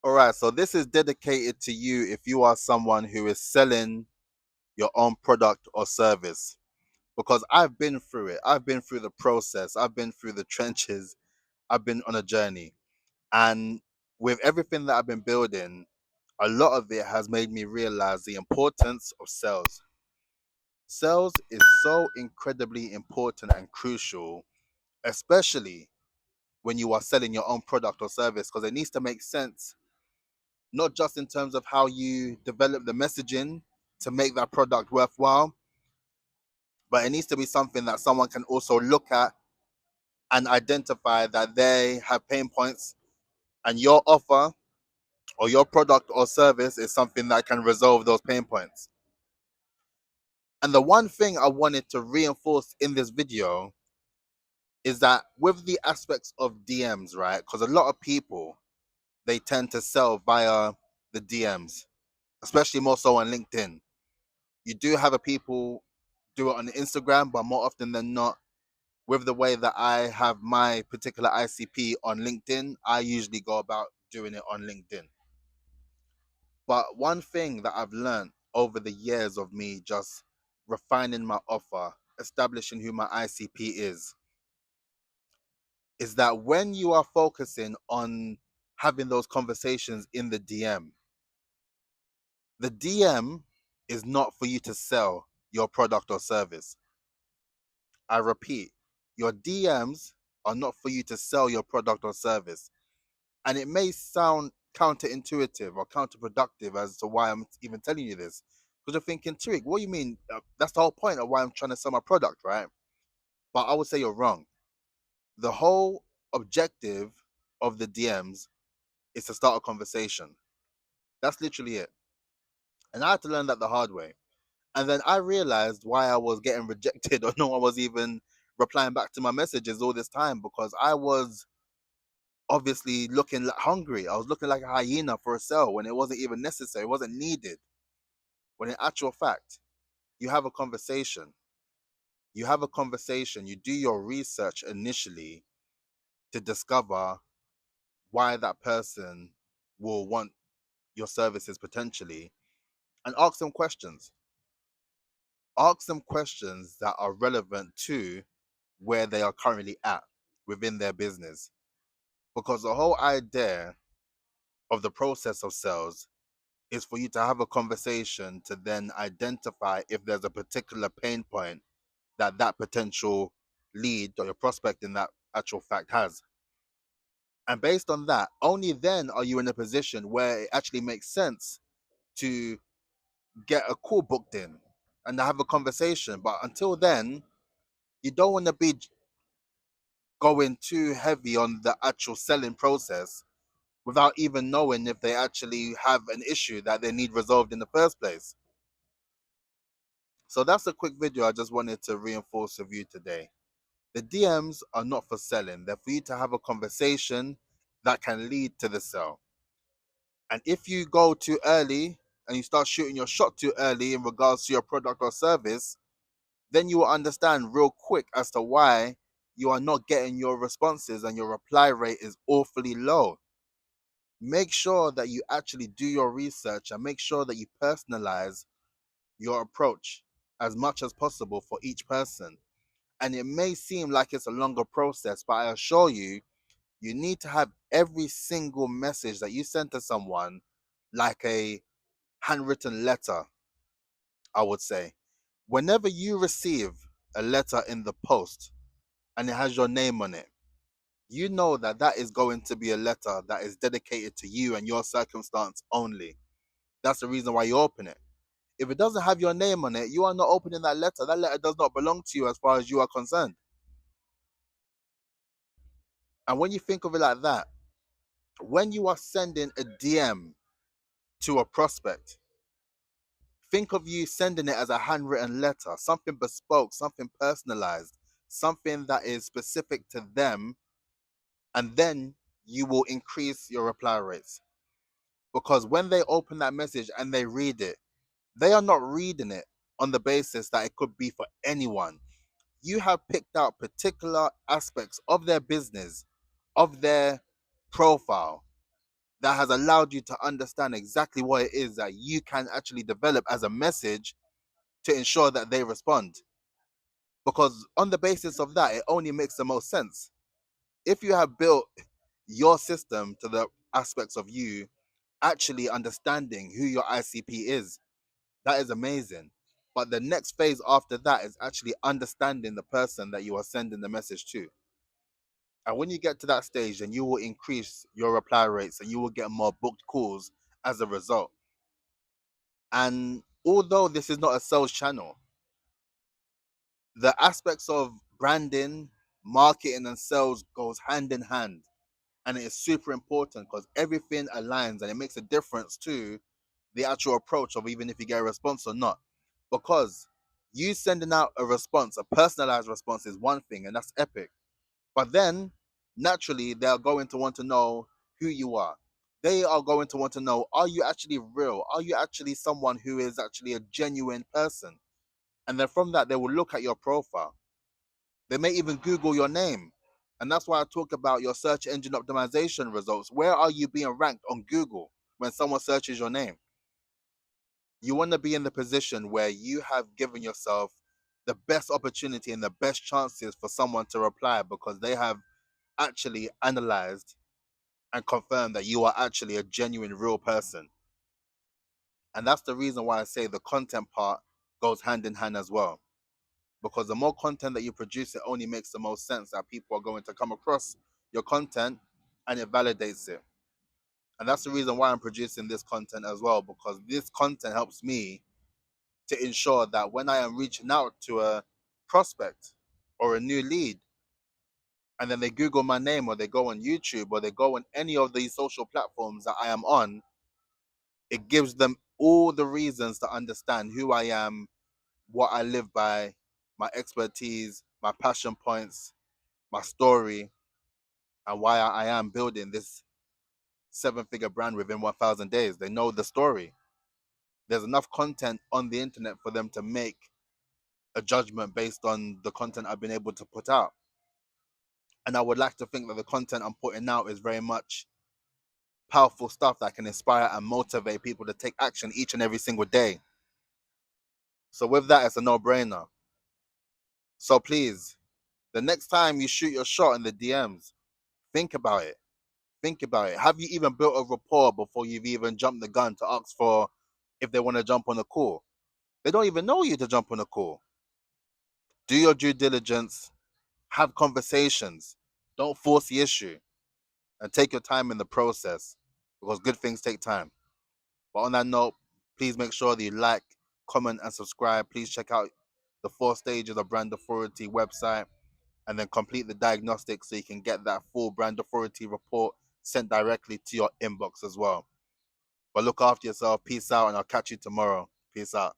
All right, so this is dedicated to you if you are someone who is selling your own product or service. Because I've been through it. I've been through the process. I've been through the trenches. I've been on a journey. And with everything that I've been building, a lot of it has made me realize the importance of sales. Sales is so incredibly important and crucial, especially when you are selling your own product or service, because it needs to make sense, not just in terms of how you develop the messaging to make that product worthwhile, but it needs to be something that someone can also look at and identify that they have pain points, and your offer or your product or service is something that can resolve those pain points. And the one thing I wanted to reinforce in this video is that with the aspects of DMs, right? Because a lot of people, they tend to sell via the DMs, especially more so on LinkedIn. You do have a people do it on Instagram, but more often than not, with the way that I have my particular ICP on LinkedIn, I usually go about doing it on LinkedIn. But one thing that I've learned over the years of me just refining my offer, establishing who my ICP is that when you are focusing on having those conversations in the DM is not for you to sell your product or service. I repeat, your DMs are not for you to sell your product or service. And it may sound counterintuitive or counterproductive as to why I'm even telling you this. Because you're thinking, Tariq, what do you mean? That's the whole point of why I'm trying to sell my product, right? But I would say you're wrong. The whole objective of the DMs is to start a conversation. That's literally it. And I had to learn that the hard way. And then I realized why I was getting rejected or no one was even replying back to my messages all this time, because I was obviously looking hungry. I was looking like a hyena for a sale when it wasn't even necessary, it wasn't needed. When in actual fact, you have a conversation. You have a conversation, you do your research initially to discover why that person will want your services potentially, and ask them questions. Ask them questions that are relevant to where they are currently at within their business. Because the whole idea of the process of sales is for you to have a conversation to then identify if there's a particular pain point that that potential lead or your prospect in that actual fact has. And based on that, only then are you in a position where it actually makes sense to get a call booked in and have a conversation. But until then, you don't want to be going too heavy on the actual selling process without even knowing if they actually have an issue that they need resolved in the first place. So that's a quick video I just wanted to reinforce with you today. The DMs are not for selling, they're for you to have a conversation that can lead to the sale. And if you go too early and you start shooting your shot too early in regards to your product or service, then you will understand real quick as to why you are not getting your responses and your reply rate is awfully low. Make sure that you actually do your research and make sure that you personalize your approach as much as possible for each person. And it may seem like it's a longer process, but I assure you, you need to have every single message that you send to someone like a handwritten letter, I would say. Whenever you receive a letter in the post and it has your name on it, you know that that is going to be a letter that is dedicated to you and your circumstance only. That's the reason why you open it. If it doesn't have your name on it, you are not opening that letter. That letter does not belong to you as far as you are concerned. And when you think of it like that, when you are sending a DM to a prospect, think of you sending it as a handwritten letter, something bespoke, something personalized, something that is specific to them, and then you will increase your reply rates. Because when they open that message and they read it, they are not reading it on the basis that it could be for anyone. You have picked out particular aspects of their business, of their profile, that has allowed you to understand exactly what it is that you can actually develop as a message to ensure that they respond. Because on the basis of that, it only makes the most sense. If you have built your system to the aspects of you actually understanding who your ICP is, that is amazing. But the next phase after that is actually understanding the person that you are sending the message to. And when you get to that stage, then you will increase your reply rates and you will get more booked calls as a result. And although this is not a sales channel, the aspects of branding, marketing, and sales goes hand in hand. And it is super important because everything aligns and it makes a difference to the actual approach of even if you get a response or not. Because you sending out a response, a personalized response is one thing, and that's epic. But then naturally they're going to want to know who you are. They are going to want to know, are you actually real? Are you actually someone who is actually a genuine person? And then from that, they will look at your profile. They may even Google your name. And that's why I talk about your search engine optimization results. Where are you being ranked on Google when someone searches your name? You want to be in the position where you have given yourself the best opportunity and the best chances for someone to reply because they have actually analyzed and confirmed that you are actually a genuine, real person. And that's the reason why I say the content part goes hand in hand as well. Because the more content that you produce, it only makes the most sense that people are going to come across your content and it validates it. And that's the reason why I'm producing this content as well, because this content helps me to ensure that when I am reaching out to a prospect or a new lead, and then they Google my name or they go on YouTube or they go on any of these social platforms that I am on, it gives them all the reasons to understand who I am, what I live by, my expertise, my passion points, my story, and why I am building this 7-figure brand within 1,000 days. They know the story. There's enough content on the internet for them to make a judgment based on the content I've been able to put out. And I would like to think that the content I'm putting out is very much powerful stuff that can inspire and motivate people to take action each and every single day. So with that, it's a no-brainer. So please, the next time you shoot your shot in the DMs, think about it. Think about it. Have you even built a rapport before you've even jumped the gun to ask for if they want to jump on a call? They don't even know you to jump on a call. Do your due diligence, have conversations, don't force the issue, and take your time in the process because good things take time. But on that note, please make sure that you like, comment, and subscribe. Please check out the 4 stages of Brand Authority website and then complete the diagnostic so you can get that full Brand Authority report sent directly to your inbox as well. But look after yourself. Peace out, and I'll catch you tomorrow. Peace out.